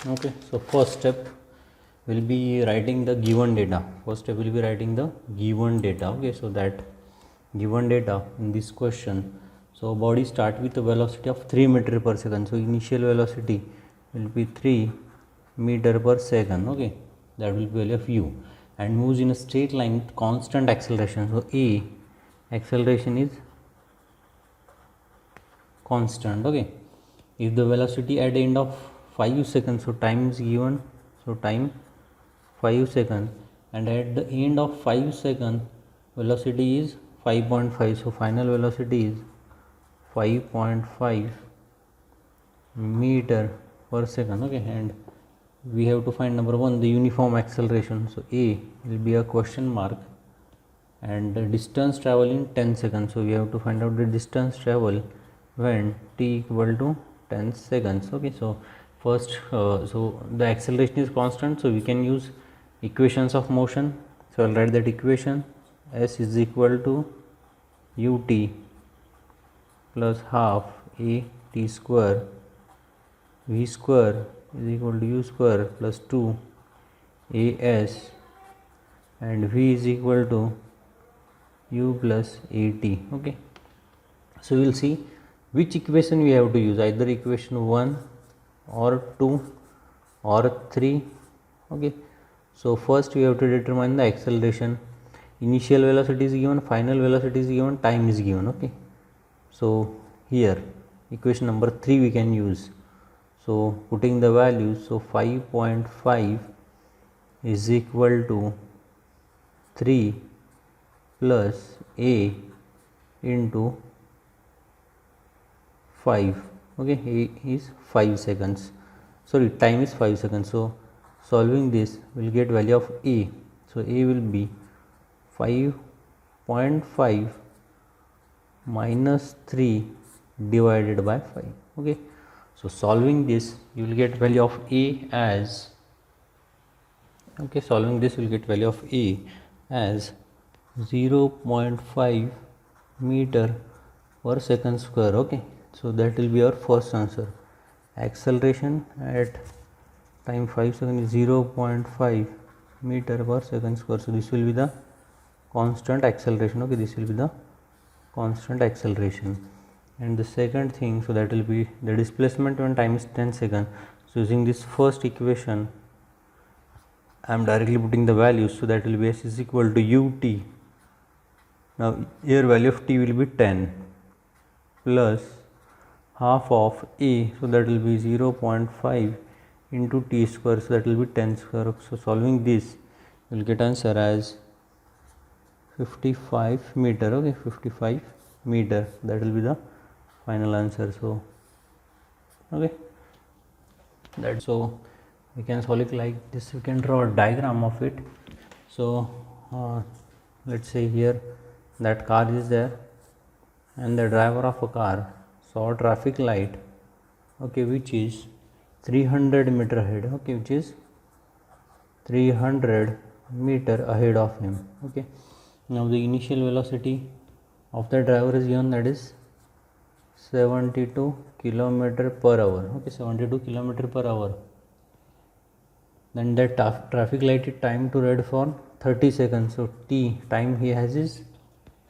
Okay, so first step will be writing the given data. First step will be writing the given data. Okay, so that given data in this question, so body start with a velocity of 3 meter per second. So initial velocity will be 3 meter per second. Okay, that will be value of u, and moves in a straight line with constant acceleration. So a acceleration is constant. Okay, if the velocity at the end of 5 seconds, so time is given, so time 5 seconds, and at the end of 5 seconds velocity is 5.5, so final velocity is 5.5 meter per second. Okay, and we have to find number 1, the uniform acceleration. So a will be a question mark, and the distance travel in 10 seconds. So we have to find out the distance travel when t equal to 10 seconds. Okay, so first so the acceleration is constant, so we can use equations of motion. So I'll write that equation: s is equal to ut plus half a t square, v square is equal to u square plus 2 as, and v is equal to u plus at. Okay, so we'll see which equation we have to use, either equation 1 or 2 or 3. Okay, so first we have to determine the acceleration. Initial velocity is given, final velocity is given, time is given. Okay, so here equation number 3 we can use. So putting the values, so 5.5 is equal to 3 plus a into 5. Okay, a is 5 seconds, sorry, time is 5 seconds. So solving this, we'll get value of a. So a will be 5.5 minus 3 divided by 5. Okay, so solving this, you will get value of a as, okay, solving this will get value of a as 0.5 meter per second square. Okay, so that will be our first answer. Acceleration at time 5 seconds is 0.5 meter per second square. So this will be the constant acceleration. Okay, this will be the constant acceleration. And the second thing, so that will be the displacement when time is 10 seconds. So using this first equation, I am directly putting the values, so that will be s is equal to ut. Now here value of t will be 10 plus half of a, so that will be 0.5 into t square, so that will be 10 square. So solving this, you will get answer as 55 meter. Okay, 55 meter, that will be the final answer. So okay, that, so we can solve it like this. We can draw a diagram of it. So let's say here that car is there, and the driver of a car saw a traffic light, okay, which is 300 meter ahead. Okay, which is 300 meter ahead of him. Okay, now the initial velocity of the driver is given, that is 72 kilometer per hour. Okay, 72 kilometer per hour. Then that traffic light is time to red for 30 seconds. So t time he has is,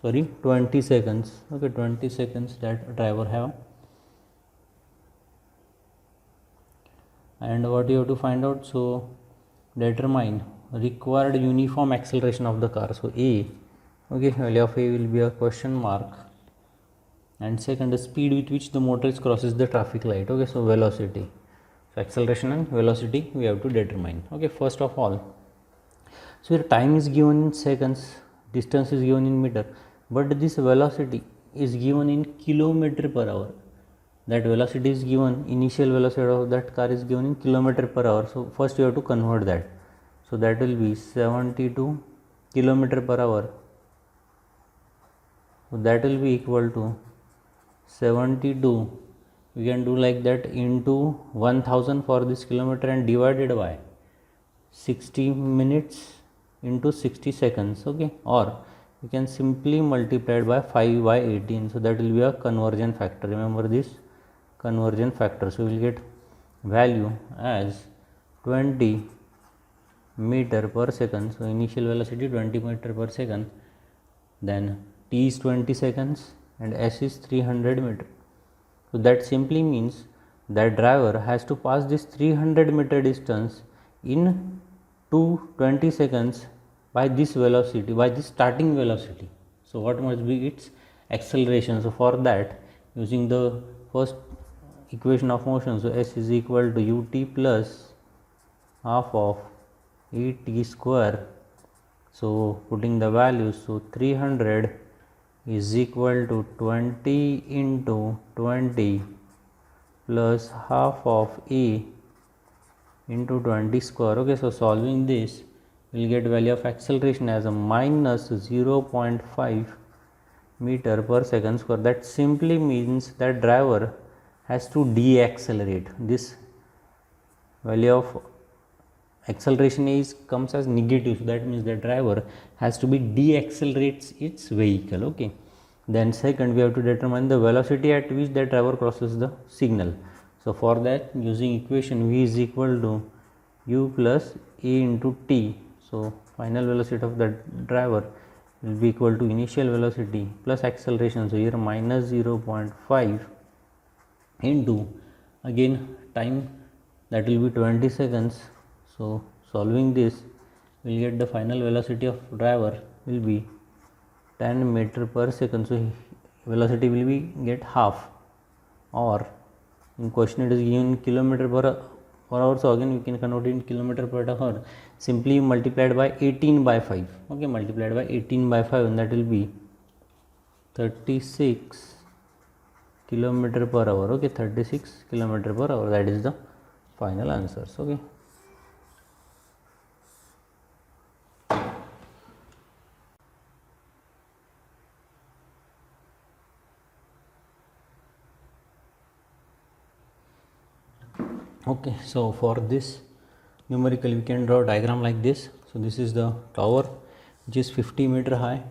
sorry, 20 seconds. Okay, 20 seconds that driver have. And what you have to find out, so determine required uniform acceleration of the car. So a, okay, value of a will be a question mark, and second, the speed with which the motorist crosses the traffic light. Okay, so velocity, so acceleration and velocity we have to determine. Okay, first of all, so here time is given in seconds, distance is given in meter, but this velocity is given in kilometer per hour. That velocity is given, initial velocity of that car is given in kilometer per hour. So first you have to convert that. So that will be 72 kilometer per hour. So that will be equal to 72. We can do like that, into 1000 for this kilometer, and divided by 60 minutes into 60 seconds. Okay, or we can simply multiply it by 5 by 18. So that will be a conversion factor. Remember this conversion factor. So we will get value as 20 meter per second. So initial velocity 20 meter per second, then t is 20 seconds and s is 300 meter. So that simply means that driver has to pass this 300 meter distance in 20 seconds by this velocity, by this starting velocity. So what must be its acceleration? So for that, using the first equation of motion, so s is equal to ut plus half of et square. So putting the values, so 300 is equal to 20 into 20 plus half of a into 20 square. Okay, so solving this, we'll get value of acceleration as a minus 0.5 meter per second square. That simply means that driver has to deaccelerate. This value of acceleration comes as negative, so that means the driver has to be deaccelerates its vehicle. Okay, then second we have to determine the velocity at which the driver crosses the signal. So for that, using equation v is equal to u plus a into t. So final velocity of the driver will be equal to initial velocity plus acceleration. So here minus 0.5 into again time, that will be 20 seconds. So solving this, we will get the final velocity of driver will be 10 meter per second. So velocity will be get half, or in question it is given kilometer per hour. So again we can convert it in kilometer per hour. Simply multiplied by 18 by 5. Okay, multiplied by 18 by 5, and that will be 36 kilometer per hour. Okay, 36 kilometer per hour. That is the final answers. Okay. Okay, so for this numerical we can draw a diagram like this. So this is the tower which is 50 meter high.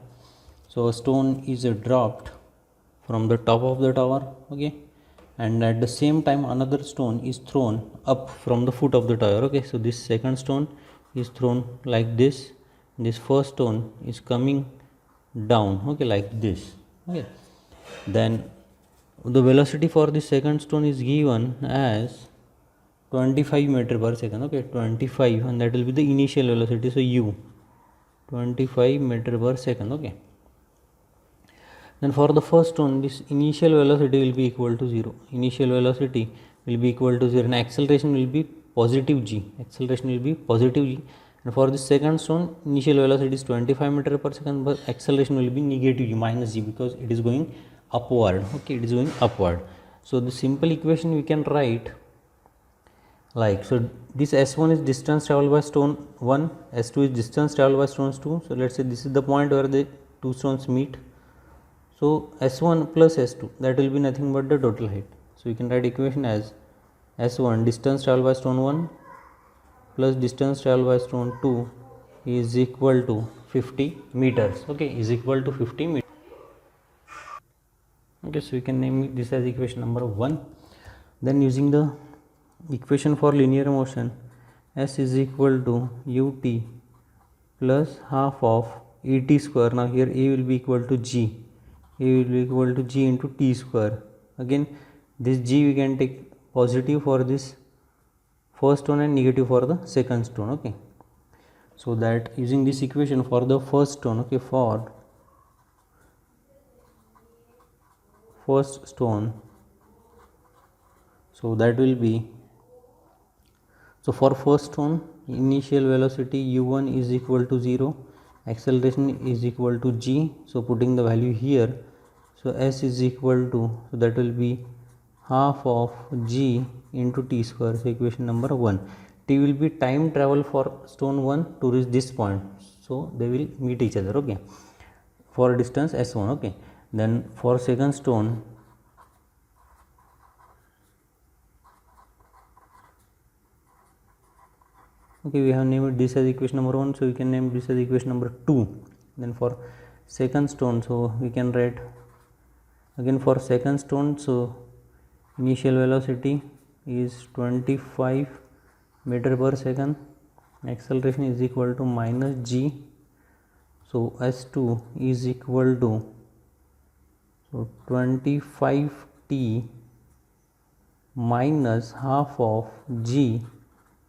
So a stone is dropped from the top of the tower. Okay, and at the same time another stone is thrown up from the foot of the tower. Okay, so this second stone is thrown like this, this first stone is coming down. Okay, like this. Okay, then the velocity for the second stone is given as 25 meter per second. Okay, 25, and that will be the initial velocity. So u 25 meter per second. Okay, then for the first stone, this initial velocity will be equal to 0. Initial velocity will be equal to 0, and acceleration will be positive g. Acceleration will be positive g. And for the second stone, initial velocity is 25 meter per second, but acceleration will be negative g, minus g, because it is going upward. Okay, it is going upward. So the simple equation we can write like, so this s1 is distance traveled by stone 1, s2 is distance traveled by stones 2. So let's say this is the point where the two stones meet. So s1 plus s2, that will be nothing but the total height. So we can write equation as s1 distance traveled by stone 1 plus distance traveled by stone 2 is equal to 50 meters. Okay, is equal to 50 meters. Okay, so we can name this as equation number 1. Then using the equation for linear motion, s is equal to ut plus half of et square. Now here a will be equal to g, a will be equal to g into t square. Again this g we can take positive for this first stone and negative for the second stone. Okay, so that using this equation for the first stone, okay, for first stone, so that will be, so for first stone, initial velocity u1 is equal to 0, acceleration is equal to g. So putting the value here, so s is equal to, so that will be half of g into t square. So equation number 1. T will be time travel for stone 1 to reach this point. So they will meet each other. Okay, for distance s1. Okay, then for second stone, okay, we have named this as equation number 1, so we can name this as equation number 2. Then for second stone, so we can write again for second stone, so initial velocity is 25 meter per second. Acceleration is equal to minus g. So s2 is equal to 25t minus half of g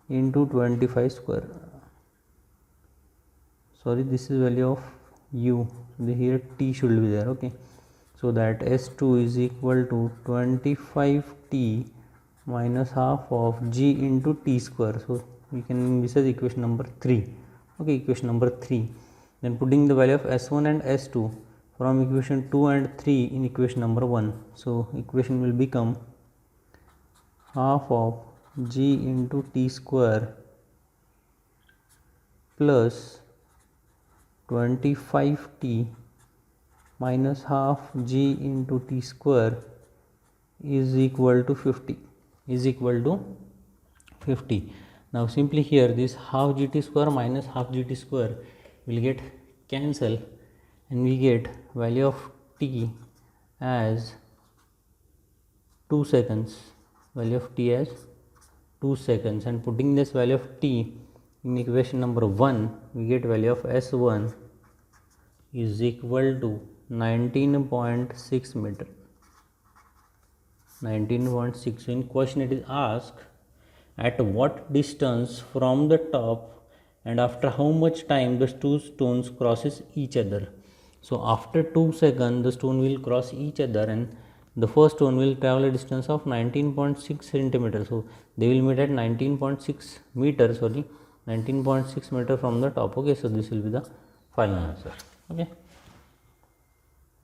into 25 square. Sorry, this is value of u. Here t should be there. Okay, so that s2 is equal to 25t minus half of g into t square. So we can, this is equation number 3. Okay, equation number 3. Then putting the value of s1 and s2 from equation 2 and 3 in equation number 1. So equation will become half of g into t square plus 25t minus half g into t square is equal to 50. Now simply here this half gt square minus half gt square will get cancel, and we get value of t as 2 seconds. Value of t as 2 seconds, and putting this value of t in equation number 1, we get value of s1 is equal to 19.6 meter. 19.6. In question it is asked at what distance from the top and after how much time the two stones crosses each other. So after 2 seconds the stone will cross each other, and the first stone will travel a distance of 19.6 centimeters. So they will meet at 19.6 meters, 19.6 meter from the top. Okay, so this will be the final answer. Okay.